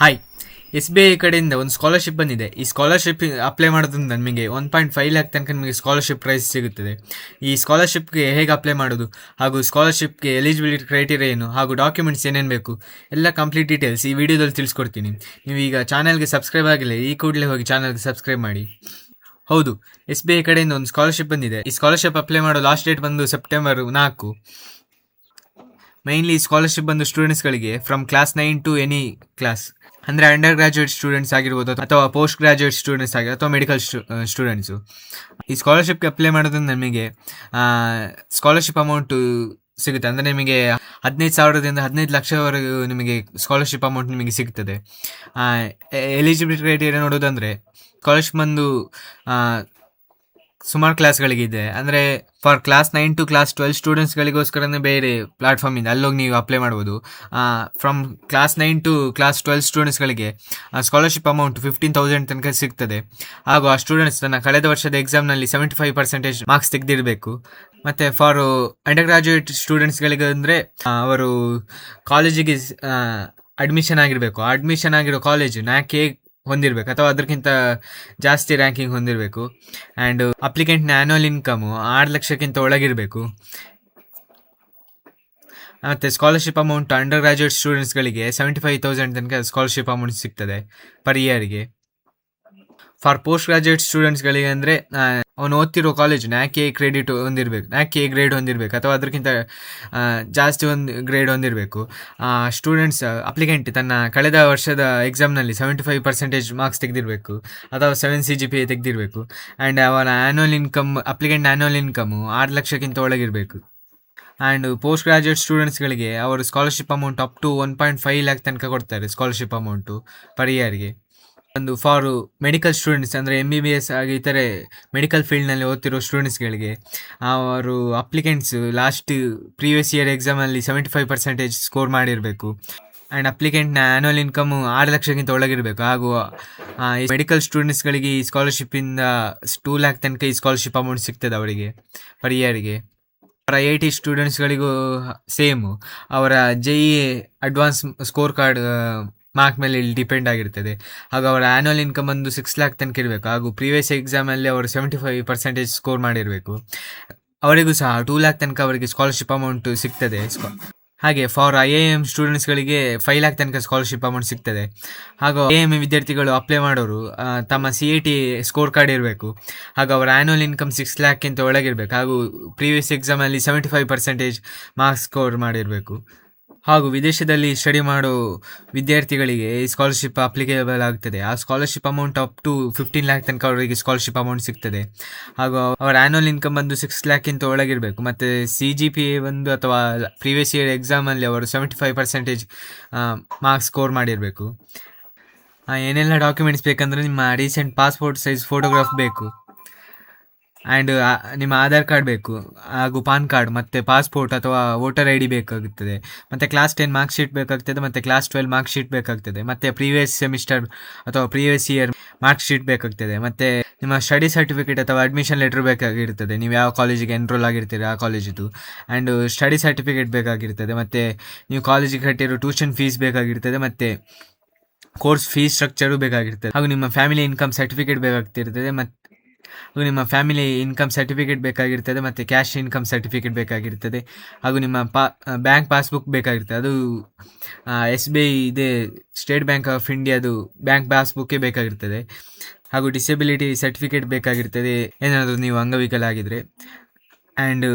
Hi, S B I ಕಡೆಯಿಂದ ಒಂದು scholarship ಬಂದಿದೆ. ಈ ಸ್ಕಾಲರ್ಶಿಪ್ ಅಪ್ಲೈ ಮಾಡೋದ್ರಿಂದ ನಿಮಗೆ 1.5 ಲ್ಯಾಕ್ ತನಕ ನಿಮಗೆ ಸ್ಕಾಲರ್ಶಿಪ್ ಪ್ರೈಸ್ ಸಿಗುತ್ತದೆ. ಈ ಸ್ಕಾಲರ್ಶಿಪ್ಗೆ ಹೇಗೆ ಅಪ್ಲೈ ಮಾಡೋದು ಹಾಗೂ ಸ್ಕಾಲರ್ಶಿಪ್ಗೆ ಎಲಿಜಿಬಿಲಿಟಿ ಕ್ರೈಟೀರಿಯಾ ಏನು ಹಾಗೂ ಡಾಕ್ಯುಮೆಂಟ್ಸ್ ಏನೇನು ಬೇಕು ಎಲ್ಲ ಕಂಪ್ಲೀಟ್ ಡೀಟೇಲ್ಸ್ ಈ ವಿಡಿಯೋದಲ್ಲಿ ತಿಳಿಸ್ಕೊಡ್ತೀನಿ. ನೀವು ಈಗ ಚಾನಲ್ಗೆ ಸಬ್ಸ್ಕ್ರೈಬ್ ಆಗಿಲ್ಲ, ಈ ಕೂಡಲೇ ಹೋಗಿ ಚಾನಲ್ಗೆ ಸಬ್ಸ್ಕ್ರೈಬ್ ಮಾಡಿ. ಹೌದು, ಎಸ್ ಬಿ ಐ ಕಡೆಯಿಂದ ಒಂದು ಸ್ಕಾಲರ್ಶಿಪ್ ಬಂದಿದೆ. ಈ ಸ್ಕಾಲರ್ಶಿಪ್ ಅಪ್ಲೈ ಮಾಡೋ ಲಾಸ್ಟ್ ಡೇಟ್ ಬಂದು ಸೆಪ್ಟೆಂಬರ್ 4. ಮೈನ್ಲಿ ಸ್ಕಾಲರ್ಶಿಪ್ ಬಂದು ಸ್ಟೂಡೆಂಟ್ಸ್ಗಳಿಗೆ from class 9 to any class, ಅಂದರೆ ಅಂಡರ್ ಗ್ರಾಜುಯೇಟ್ ಸ್ಟೂಡೆಂಟ್ಸ್ ಆಗಿರ್ಬೋದು ಅಥವಾ ಪೋಸ್ಟ್ ಗ್ರಾಜುಯೇಟ್ ಸ್ಟೂಡೆಂಟ್ಸ್ ಆಗಿರೋ ಅಥವಾ ಮೆಡಿಕಲ್ ಸ್ಟೂಡೆಂಟ್ಸು. ಈ ಸ್ಕಾಲರ್ಶಿಪ್ಗೆ ಅಪ್ಲೈ ಮಾಡೋದ್ರಿಂದ ನಮಗೆ ಸ್ಕಾಲರ್ಶಿಪ್ ಅಮೌಂಟು ಸಿಗುತ್ತೆ. ಅಂದರೆ ನಿಮಗೆ 15,000ದಿಂದ 15 ಲಕ್ಷವರೆಗೂ ನಿಮಗೆ ಸ್ಕಾಲರ್ಶಿಪ್ ಅಮೌಂಟ್ ನಿಮಗೆ ಸಿಗ್ತದೆ. ಎಲಿಜಿಬಿಲಿಟಿ ಕ್ರೈಟೀರಿಯಾ ನೋಡೋದಂದರೆ ಸ್ಕಾಲರ್ಶಿಪ್ ಬಂದು ಸುಮಾರು ಕ್ಲಾಸ್ಗಳಿಗಿದೆ. ಅಂದರೆ ಫಾರ್ ಕ್ಲಾಸ್ 9 ಟು ಕ್ಲಾಸ್ 12 ಸ್ಟೂಡೆಂಟ್ಸ್ಗಳಿಗೋಸ್ಕರನೇ ಬೇರೆ ಪ್ಲಾಟ್ಫಾರ್ಮ್ ಇದೆ, ಅಲ್ಲೋಗಿ ನೀವು ಅಪ್ಲೈ ಮಾಡ್ಬೋದು. ಫ್ರಮ್ ಕ್ಲಾಸ್ 9 ಟು ಕ್ಲಾಸ್ 12 ಸ್ಟೂಡೆಂಟ್ಸ್ಗಳಿಗೆ ಸ್ಕಾಲರ್ಶಿಪ್ ಅಮೌಂಟ್ 15,000 ತನಕ ಸಿಗ್ತದೆ. ಹಾಗೂ ಆ ಸ್ಟೂಡೆಂಟ್ಸ್ ತನ್ನ ಕಳೆದ ವರ್ಷದ ಎಕ್ಸಾಮ್ನಲ್ಲಿ 75% ಮಾರ್ಕ್ಸ್ ತೆಗೆದಿರಬೇಕು. ಮತ್ತು ಫಾರ್ ಅಂಡರ್ ಗ್ರಾಜುಯೇಟ್ ಸ್ಟೂಡೆಂಟ್ಸ್ಗಳಿಗೆ ಅಂದರೆ ಅವರು ಕಾಲೇಜಿಗೆ ಅಡ್ಮಿಷನ್ ಆಗಿರಬೇಕು. ಅಡ್ಮಿಷನ್ ಆಗಿರೋ ಕಾಲೇಜು NAC ಹೊಂದಿರಬೇಕು ಅಥವಾ ಅದಕ್ಕಿಂತ ಜಾಸ್ತಿ ರ್ಯಾಂಕಿಂಗ್ ಹೊಂದಿರಬೇಕು. ಆ್ಯಂಡ್ ಅಪ್ಲಿಕೆಂಟ್ನ ಆ್ಯನ್ಯುವಲ್ ಇನ್ಕಮು 6 ಲಕ್ಷಕ್ಕಿಂತ ಒಳಗಿರಬೇಕು. ಮತ್ತು ಸ್ಕಾಲರ್ಶಿಪ್ ಅಮೌಂಟ್ ಅಂಡರ್ ಗ್ರಾಜುಯೇಟ್ ಸ್ಟೂಡೆಂಟ್ಸ್ಗಳಿಗೆ 75,000 ತನಕ ಸ್ಕಾಲರ್ಶಿಪ್ ಅಮೌಂಟ್ ಸಿಗ್ತದೆ ಪರ್ ಇಯರ್ಗೆ. ಫಾರ್ ಪೋಸ್ಟ್ ಗ್ರಾಜುಯೇಟ್ ಸ್ಟೂಡೆಂಟ್ಸ್ಗಳಿಗೆ ಅಂದರೆ ಅವನು ಓದ್ತಿರೋ ಕಾಲೇಜು NAC ಕ್ರೆಡಿಟ್ ಹೊಂದಿರಬೇಕು, NAC ಗ್ರೇಡ್ ಹೊಂದಿರಬೇಕು ಅಥವಾ ಅದಕ್ಕಿಂತ ಜಾಸ್ತಿ ಒಂದು ಗ್ರೇಡ್ ಹೊಂದಿರಬೇಕು. ಸ್ಟೂಡೆಂಟ್ಸ್ ಅಪ್ಲಿಕೆಂಟ್ ತನ್ನ ಕಳೆದ ವರ್ಷದ ಎಕ್ಸಾಮ್ನಲ್ಲಿ 75% ಮಾರ್ಕ್ಸ್ ತೆಗೆದಿರಬೇಕು ಅಥವಾ 7 CGPA ತೆಗೆದಿರಬೇಕು. ಆ್ಯಂಡ್ ಅವನ annual income, applicant annual income 6 ಲಕ್ಷಕ್ಕಿಂತ ಒಳಗಿರಬೇಕು. ಆ್ಯಂಡ್ ಪೋಸ್ಟ್ ಗ್ರಾಜುಯೇಟ್ ಸ್ಟೂಡೆಂಟ್ಸ್ಗಳಿಗೆ ಅವರು scholarship amount up to 1.5 lakh ತನಕ ಕೊಡ್ತಾರೆ ಸ್ಕಾಲರ್ಶಿಪ್ ಅಮೌಂಟು ಪರ್ ಇಯರ್ಗೆ. ಒಂದು ಫಾರು ಮೆಡಿಕಲ್ ಸ್ಟೂಡೆಂಟ್ಸ್ ಅಂದರೆ MBBS ಆಗಿ ಇತರೆ ಮೆಡಿಕಲ್ ಫೀಲ್ಡ್ನಲ್ಲಿ ಓದ್ತಿರೋ ಸ್ಟೂಡೆಂಟ್ಸ್ಗಳಿಗೆ ಅವರು ಅಪ್ಲಿಕೆಂಟ್ಸ್ ಲಾಸ್ಟ್ ಪ್ರೀವಿಯಸ್ ಇಯರ್ ಎಕ್ಸಾಮಲ್ಲಿ 75% ಸ್ಕೋರ್ ಮಾಡಿರಬೇಕು. ಆ್ಯಂಡ್ ಅಪ್ಲಿಕೆಂಟ್ನ ಆ್ಯನ್ಯುವಲ್ ಇನ್ಕಮು 6 ಲಕ್ಷಕ್ಕಿಂತ ಒಳಗಿರಬೇಕು. ಹಾಗೂ ಈ ಮೆಡಿಕಲ್ ಸ್ಟೂಡೆಂಟ್ಸ್ಗಳಿಗೆ ಈ ಸ್ಕಾಲರ್ಶಿಪ್ಪಿಂದ 2 ಲ್ಯಾಕ್ ತನಕ ಈ ಸ್ಕಾಲರ್ಶಿಪ್ ಅಮೌಂಟ್ ಸಿಗ್ತದೆ ಅವರಿಗೆ ಪರ್ ಇಯರ್ಗೆ. ಅವರ IIT ಸ್ಟೂಡೆಂಟ್ಸ್ಗಳಿಗೂ ಸೇಮು ಅವರ JEE advance score card mark ಮೇಲೆ ಇಲ್ಲಿ ಡಿಪೆಂಡ್ ಆಗಿರ್ತದೆ. ಹಾಗೂ ಅವರ ಆ್ಯನ್ಯುವಲ್ ಇನ್ಕಮ್ ಬಂದು 6 ಲ್ಯಾಕ್ ತನಕ ಇರಬೇಕು. ಹಾಗೂ ಪ್ರೀವಿಯಸ್ ಎಕ್ಸಾಮಲ್ಲಿ ಅವರು 75% ಸ್ಕೋರ್ ಮಾಡಿರಬೇಕು. ಅವರಿಗೂ ಸಹ 2 ಲ್ಯಾಕ್ ತನಕ ಅವರಿಗೆ ಸ್ಕಾಲರ್ಶಿಪ್ ಅಮೌಂಟ್ ಸಿಗ್ತದೆ. ಹಾಗೆ ಫಾರ್ IIM ಸ್ಟೂಡೆಂಟ್ಸ್ಗಳಿಗೆ 5 ಲ್ಯಾಕ್ ತನಕ ಸ್ಕಾಲರ್ಶಿಪ್ ಅಮೌಂಟ್ ಸಿಗ್ತದೆ. ಹಾಗೂ IIM ವಿದ್ಯಾರ್ಥಿಗಳು ಅಪ್ಲೈ ಮಾಡೋರು ತಮ್ಮ CAT ಸ್ಕೋರ್ ಕಾರ್ಡ್ ಇರಬೇಕು. ಹಾಗೂ ಅವರ ಆ್ಯನ್ಯುವಲ್ ಇನ್ಕಮ್ 6 ಲ್ಯಾಕ್ಕಿಂತ ಒಳಗಿರಬೇಕು. ಹಾಗೂ ಪ್ರೀವಿಯಸ್ ಎಕ್ಸಾಮಲ್ಲಿ 75% ಮಾರ್ಕ್ಸ್ ಸ್ಕೋರ್ ಮಾಡಿರಬೇಕು. ಹಾಗೂ ವಿದೇಶದಲ್ಲಿ ಸ್ಟಡಿ ಮಾಡೋ ವಿದ್ಯಾರ್ಥಿಗಳಿಗೆ ಈ ಸ್ಕಾಲರ್ಶಿಪ್ ಅಪ್ಲಿಕೇಬಲ್ ಆಗ್ತದೆ. ಆ scholarship amount up to 15 lakh ತನಕ ಅವರಿಗೆ ಸ್ಕಾಲರ್ಶಿಪ್ ಅಮೌಂಟ್ ಸಿಗ್ತದೆ. ಹಾಗೂ ಅವರ ಆ್ಯನ್ಯುವಲ್ ಇನ್ಕಮ್ ಬಂದು 6 ಲ್ಯಾಕ್ಕಿಂತ ಒಳಗಿರಬೇಕು. ಮತ್ತು CGPA ಬಂದು ಅಥವಾ ಪ್ರೀವಿಯಸ್ ಇಯರ್ ಎಕ್ಸಾಮಲ್ಲಿ ಅವರು 75% ಮಾರ್ಕ್ಸ್ ಸ್ಕೋರ್ ಮಾಡಿರಬೇಕು. ಏನೆಲ್ಲ ಡಾಕ್ಯುಮೆಂಟ್ಸ್ ಬೇಕಂದರೆ ನಿಮ್ಮ ರೀಸೆಂಟ್ ಪಾಸ್ಪೋರ್ಟ್ ಸೈಜ್ ಫೋಟೋಗ್ರಾಫ್ ಬೇಕು. ಆ್ಯಂಡ್ ನಿಮ್ಮ ಆಧಾರ್ ಕಾರ್ಡ್ ಬೇಕು, ಹಾಗೂ ಪಾನ್ ಕಾರ್ಡ್ ಮತ್ತು ಪಾಸ್ಪೋರ್ಟ್ ಅಥವಾ ವೋಟರ್ ID ಬೇಕಾಗುತ್ತದೆ. ಮತ್ತು ಕ್ಲಾಸ್ 10 ಮಾರ್ಕ್ ಶೀಟ್ ಬೇಕಾಗ್ತದೆ. ಮತ್ತು ಕ್ಲಾಸ್ 12 ಮಾರ್ಕ್ ಶೀಟ್ ಬೇಕಾಗ್ತದೆ. ಮತ್ತು ಪ್ರೀವಿಯಸ್ ಸೆಮಿಸ್ಟರ್ ಅಥವಾ ಪ್ರೀವಿಯಸ್ ಇಯರ್ ಮಾರ್ಕ್ ಶೀಟ್ ಬೇಕಾಗ್ತದೆ. ಮತ್ತು ನಿಮ್ಮ ಸ್ಟಡಿ ಸರ್ಟಿಫಿಕೇಟ್ ಅಥವಾ ಅಡ್ಮಿಷನ್ ಲೆಟ್ರ್ ಬೇಕಾಗಿರ್ತದೆ, ನೀವು ಯಾವ ಕಾಲೇಜಿಗೆ ಎನ್ರೋಲ್ ಆಗಿರ್ತೀರಿ ಆ ಕಾಲೇಜಿದು. ಆ್ಯಂಡ್ ಸ್ಟಡಿ ಸರ್ಟಿಫಿಕೇಟ್ ಬೇಕಾಗಿರ್ತದೆ. ಮತ್ತು ನೀವು ಕಾಲೇಜಿಗೆ ಕಟ್ಟಿರೋ ಟ್ಯೂಷನ್ ಫೀಸ್ ಬೇಕಾಗಿರ್ತದೆ. ಮತ್ತು ಕೋರ್ಸ್ ಫೀಸ್ ಸ್ಟ್ರಕ್ಚರು ಬೇಕಾಗಿರ್ತದೆ. ಹಾಗೂ ನಿಮ್ಮ ಫ್ಯಾಮಿಲಿ ಇನ್ಕಮ್ ಸರ್ಟಿಫಿಕೇಟ್ ಬೇಕಾಗ್ತಿರ್ತದೆ. ನಿಮ್ಮ ಫ್ಯಾಮಿಲಿ ಇನ್ಕಮ್ ಸರ್ಟಿಫಿಕೇಟ್ ಬೇಕಾಗಿರ್ತದೆ. ಮತ್ತು ಕ್ಯಾಶ್ ಇನ್ಕಮ್ ಸರ್ಟಿಫಿಕೇಟ್ ಬೇಕಾಗಿರ್ತದೆ. ಹಾಗೂ ನಿಮ್ಮ ಬ್ಯಾಂಕ್ ಪಾಸ್ಬುಕ್ ಬೇಕಾಗಿರ್ತದೆ. ಅದು SBI ಇದೆ, ಸ್ಟೇಟ್ ಬ್ಯಾಂಕ್ ಆಫ್ ಇಂಡಿಯಾದು ಬ್ಯಾಂಕ್ ಪಾಸ್ಬುಕ್ಕೇ ಬೇಕಾಗಿರ್ತದೆ. ಹಾಗೂ ಡಿಸೆಬಿಲಿಟಿ ಸರ್ಟಿಫಿಕೇಟ್ ಬೇಕಾಗಿರ್ತದೆ ಏನಾದರೂ ನೀವು ಅಂಗವಿಕಲ ಆಗಿದ್ದರೆ. ಆ್ಯಂಡ್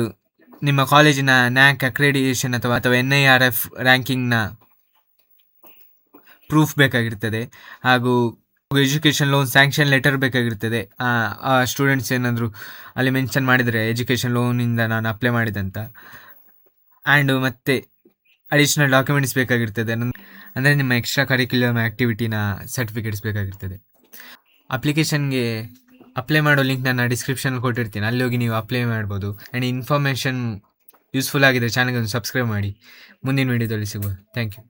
ನಿಮ್ಮ ಕಾಲೇಜಿನ NAC ಅಕ್ರೆಡಿಟೇಷನ್ ಅಥವಾ NIRF ರ್ಯಾಂಕಿಂಗ್ನ ಪ್ರೂಫ್ ಬೇಕಾಗಿರ್ತದೆ. ಹಾಗೂ ಎಜುಕೇಷನ್ ಲೋನ್ ಸ್ಯಾಂಕ್ಷನ್ ಲೆಟರ್ ಬೇಕಾಗಿರ್ತದೆ. ಆ ಸ್ಟೂಡೆಂಟ್ಸ್ ಏನಾದರೂ ಅಲ್ಲಿ ಮೆನ್ಷನ್ ಮಾಡಿದರೆ ಎಜುಕೇಷನ್ ಲೋನಿಂದ ನಾನು ಅಪ್ಲೈ ಮಾಡಿದಂತ. ಆ್ಯಂಡ್ ಮತ್ತು ಅಡಿಷ್ನಲ್ ಡಾಕ್ಯುಮೆಂಟ್ಸ್ ಬೇಕಾಗಿರ್ತದೆ, ಅಂದರೆ ನಿಮ್ಮ ಎಕ್ಸ್ಟ್ರಾ ಕರಿಕ್ಯುಲಮ್ ಆ್ಯಕ್ಟಿವಿಟಿನ ಸರ್ಟಿಫಿಕೇಟ್ಸ್ ಬೇಕಾಗಿರ್ತದೆ. ಅಪ್ಲಿಕೇಶನ್ಗೆ ಅಪ್ಲೈ ಮಾಡೋ ಲಿಂಕ್ ನಾನು ಡಿಸ್ಕ್ರಿಪ್ಷನಲ್ಲಿ ಕೊಟ್ಟಿರ್ತೀನಿ, ಅಲ್ಲಿ ಹೋಗಿ ನೀವು ಅಪ್ಲೈ ಮಾಡ್ಬೋದು. ಆ್ಯಂಡ್ ಇನ್ಫಾರ್ಮೇಷನ್ ಯೂಸ್ಫುಲ್ ಆಗಿದೆ ಚಾನಲ್ಗೆ ಒಂದು ಸಬ್ಸ್ಕ್ರೈಬ್ ಮಾಡಿ. ಮುಂದಿನ ವೀಡಿಯೋದಲ್ಲಿ ಸಿಗುವ. Thank you.